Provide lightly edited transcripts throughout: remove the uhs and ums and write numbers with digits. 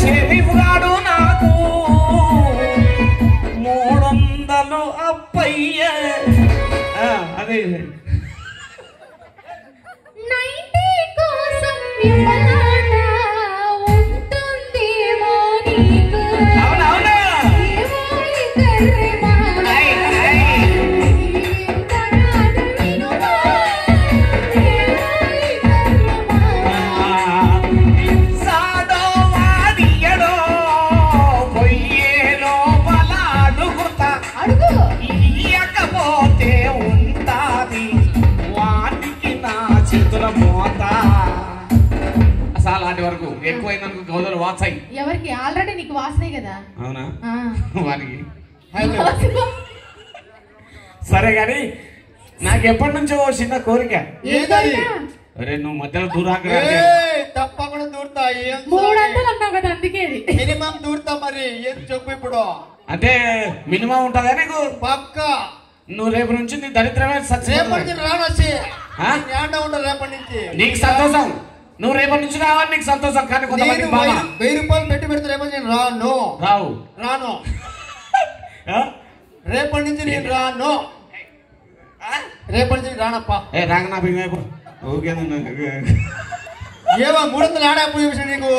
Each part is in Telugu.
శనివాడు నాకు 300 అప్పయ్య అదే అలాంటి వరకు ఎక్కువైందనుకో గౌదలు వాసాయి ఎవరికి ఆల్రెడీ నీకు వాసనే కదా. అవునా వానికి సరే గాని నాకు ఎప్పటి నుంచో చిన్న కోరిక. అరే నువ్వు మధ్యలో దూరాక తప్పకుండా దూరుతా. 300 అన్నావు కదా అందుకే మినిమం దూరుతా. మరి ఏం చెప్పు ఇప్పుడు? అంటే మినిమం ఉంటదా నీకు? పక్కా. నువ్వు రేపు నుంచి నీ దరిద్రమే రేపటి రానొచ్చి రేపటి నుంచి నీకు సంతోషం. నువ్వు రేపటి నుంచి రావాలి నీకు సంతోషం. కానీ కొంతమంది 1000 రూపాయలు పెట్టి పెడితే రేపటి నేను రాను. రేపటి నుంచి నేను రాను. రేపటి నుంచి రానప్ప. రాక నా ఓకే ఏమో 300 ఆడప్పుడు చూసి నీకు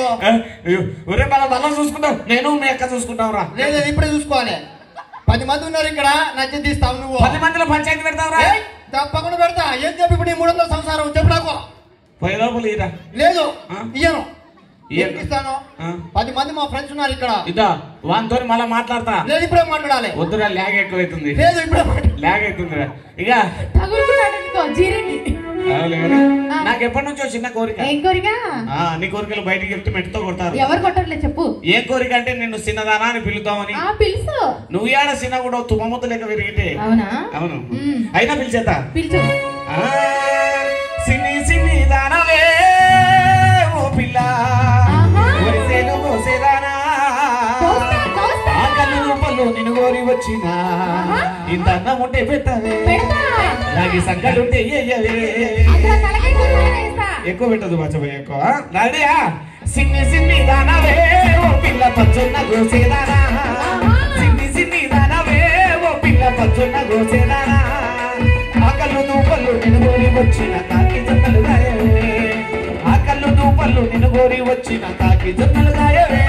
మన మళ్ళీ చూసుకుంటావు. నేను మీ అక్క చూసుకుంటావు రా. లేదు ఇప్పుడే చూసుకోవాలి. 10 మంది ఉన్నారు ఇక్కడ. నచ్చి తీస్తావు నువ్వు. 10 మందిలో పంచాయతీ పెడతావు రా. తప్పకుండా పెడతా. ఏం చెప్పి ఇప్పుడు 300 సంసారం చెప్పు నాకు. 10 రూపాయలు ఇరా. లేదు ఇయ్యను. ఇస్తాను. 10 మంది మా ఫ్రెండ్స్ ఉన్నారు ఇక్కడ. ఇదా వానితో మళ్ళీ మాట్లాడతా. లేదు ఇప్పుడే మాట్లాడాలి. వద్దురా ల్యాగ్ ఎక్కువైతుంది. లేదు ఇప్పుడే ల్యాగ్ అవుతుందిరా. ఇక నాకు ఎప్పటి నుంచో చిన్న కోరిక. ఏం కోరిక? నీ కోరికలు బయటికి వెళ్తే మెట్టుతో కొడతారు. ఎవరు కొట్టర్లే చెప్పు. ఏ కోరిక అంటే నిన్ను చిన్నదానా అని పిలుద్దామని. పిలుసు. నువ్వు ఏడ చిన్న కూడా తుమ్మముద్ద లెక్క విరిగితే. అవునా? అవును. అయినా పిలిచేత పిలుచు. సిన్ని సిన్ని దానవే ఓ పిల్ల ఒరిసేను కోసేదానా ఆకలు పళ్ళు నిన్ను కోరి వచ్చిన ఇంత అన్నం ఉంటే పెట్టవే నాకు సంకలుంటే ఎక్కువ పెట్టదు మర్చిపోయి ఎక్కువ నాడియా సిన్ని సిన్ని దానవే ఓ పిల్ల పచ్చున్న కోసేదానా సిన్ని సిన్ని దానవే ఓ పిల్ల పచ్చున్న కోసేదానా ఆకళ్ళు దూపళ్ళు నిన్ను కోరి వచ్చిన కాకి జొన్నలు గాయవే ఆకళ్ళు దూపళ్ళు నిన్ను కోరి వచ్చిన కాకి జొన్నలు గాయవే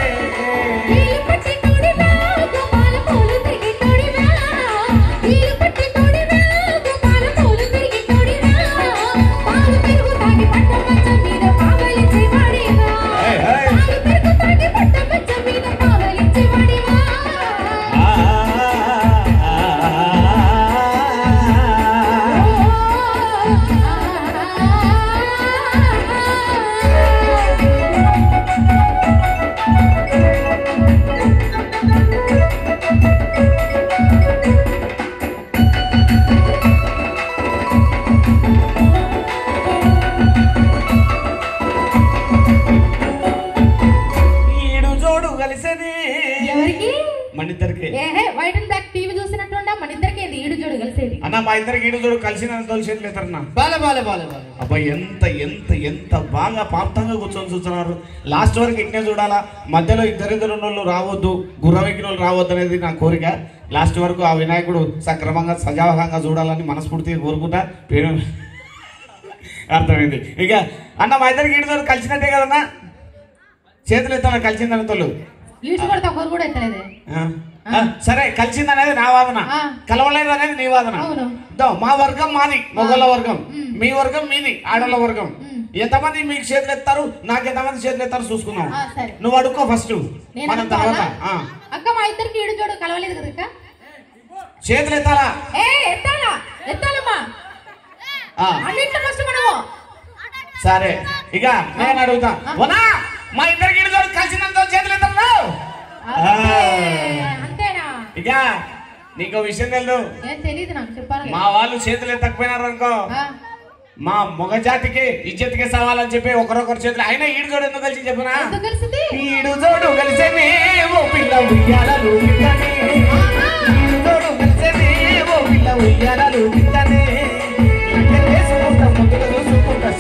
మా ఇద్దరికి ఈడు చూడు కలిసిన తోలిసేట్లేతారన్నా. అబ్బాయి ఎంత ఎంత ఎంత బాగా పాప్తంగా కూర్చొని చూస్తున్నారు. లాస్ట్ వరకు ఇట్నే చూడాలా. మధ్యలో ఇద్దరిద్దరు వాళ్ళు రావద్దు, గుర్రవెక్కిన వాళ్ళు రావద్దు అనేది నా కోరిక. లాస్ట్ వరకు ఆ వినాయకుడు సక్రమంగా సజావహంగా చూడాలని మనస్ఫూర్తిగా కోరుకుంటా. పేరు అర్థమైంది. ఇక అన్న మా ఇద్దరికి ఈడు చూడు కలిసినట్టే కదన్నా. చేతులు ఎత్తాను కలిసిందని తోళ్ళు సరే కలిసిందనేది నా వాదన, కలవలేదు అనేది నీ వాదన. మా వర్గం మాది మొగోళ్ళ వర్గం, మీ వర్గం మీది ఆడోళ్ళ వర్గం. ఎంతమంది మీకు చేతులు ఎత్తారు, నాకు ఎంతమంది చేతులు ఎత్తారు చూసుకుందాం. నువ్వు అడుక్కో ఫస్ట్, మనం తర్వాత. చేతులు ఎత్తాలా? సరే ఇక నేను అడుగుతా. మా ఇద్దరికి కలిసినంత చేతులు ఎత్తాను. ఇక నీకు విషయం తెలుసు, మా వాళ్ళు చేతులు ఎత్తకపోయినారు అనుకో మా మొగ జాతికి ఇజ్జతికి సవాలని చెప్పి ఒకరొకరు చేతులు. అయినా ఈడు జోడు ఎందుకు కలిసి చెప్పినా, ఈడు జోడు కలిసేనే ఓ పిల్ల ఉయ్యాలలు పిల్లనే, ఈడు జోడు కలిసేనే ఓ పిల్ల ఉయ్యాలలు పిల్లనే, చూసుకుంటా ముద్దులు చూసుకుంటా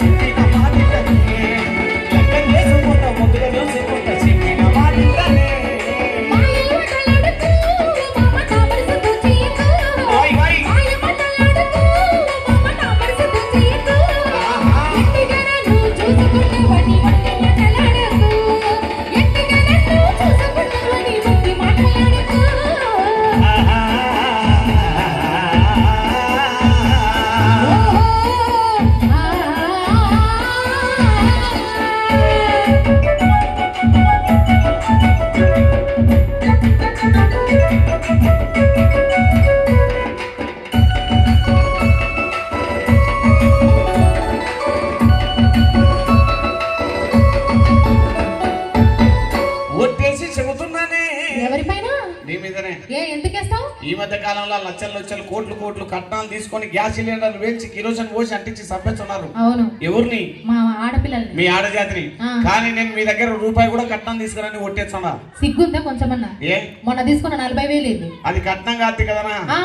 కాలంలో లక్షలు లక్షలు కోట్లు కోట్లు కట్నాలు తీసుకొని గ్యాస్ సిలిండర్ వేసి కిరోసిన్ పోసి అంటించి సంపేస్తున్నారు. అవును. ఎవరిని? మా ఆడపిల్లల్ని, మీ ఆడజాతిని. కానీ నేను మీ దగ్గర రూపాయి కూడా కట్నం తీసుకురని కొట్టేస్తున్నా. సిగ్గుందా కొంచెమన్నా? ఏ మొన్న తీసుకున్న 40,000 అది కట్నం కాదు కదనా,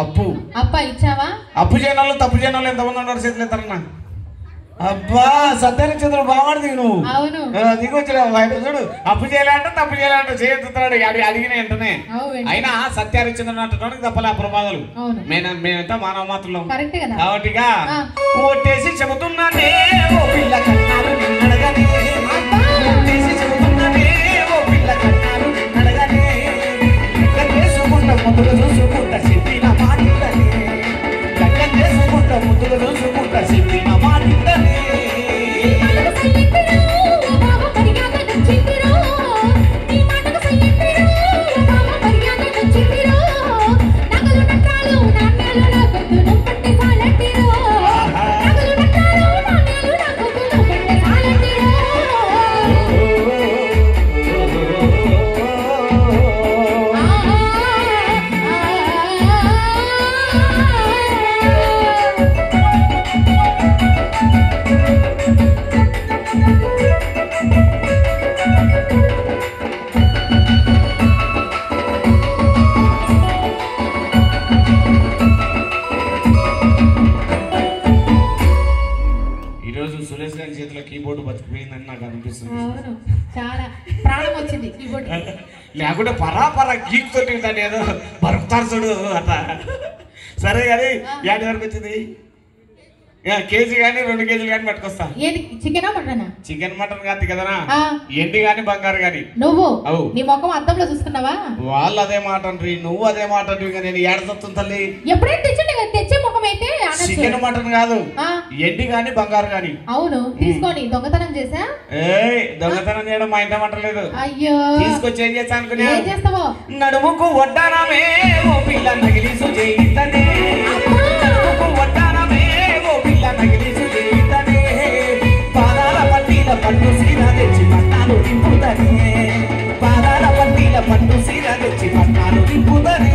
అప్పు. అప్ప ఇచ్చావా? అప్పు చేయని వాళ్ళు తప్పు చేయని వాళ్ళు ఎంతమంది ఉన్నారు చేతులు ఎత్తారన్నా? అబ్బా సత్యనక్షత్రం బాగుంది నువ్వు. అవును. దిగొచ్చిన బయట చూడు, అప్పు చేయాలంటే తప్పు చేయాలంటే చేయెత్తుతున్నాడు అడిగిన వెంటనే. అయినా సత్యహరిచంద్రుడు అంటున్నాడు తప్పలే ఆ ప్రమాదాలు. మేమంతా మానవ మాత్రం కాబట్టి ఓటేసి చెబుతున్నానే ఓ పిల్ల కట్నాలు నిన్నడగానే, ఓటేసి చెబుతున్నానే ఓ పిల్ల కట్నాలు నిన్నడగానే, చేసుకుంటా ముందుగా చూసుకుంటా చెప్పిన మాటిందనే, లెక్క చేసుకుంటా ముందుగా చూసుకుంటా చెప్పిన మాటిందనే. కీబోర్డు బతికిపోయిందని నాకు అనిపిస్తుంది. చాలా ప్రాణం వచ్చింది కీబోర్డ్. లేకుంటే పరాపరా గీక్ తోటి దాన్ని ఏదో బరుకుతారు చూడు అట. సరే కానీ యాడ్ వరకు వచ్చింది కేజీ గానీ 2 కేజీలు గానీ పట్టుకొస్తా. Chicken mutton? చికెన్ మటన్ కాదు కదనా, ఎండి గాని బంగారు గాని. నువ్వు నీ ముఖం అద్దంలో చూసుకున్నావా? వాళ్ళు అదే మాట అంటారు, నువ్వు అదే మాట అంటావు. నేను ఏడదొస్తుంది తల్లి. ఎప్పుడైతే తెచ్చే ముఖం అయితే చికెన్ మటన్ కాదు, ఎండి గాని బంగారు గాని. అవును. తీసుకొని దొంగతనం చేసా? దొంగతనం చేయడం మా ఇంట మటలేదు. అయ్యో తీసుకొచ్చి ఏం చేస్తా అనుకున్నా? ఏం చేస్తావో? నడుముకు వడ్డానమే ఓ పిల్ల నగిలిసు చేయితనే, నడుముకు వడ్డానమే ఓ పిల్ల నగిలిసు చేయితనే, పాదాల పట్టీల పట్టు సీర తెచ్చి పట్టాలు నింపుతనే, పాదాల పట్టీల పట్టు సీర తెచ్చి పట్టాలు నింపుతనే.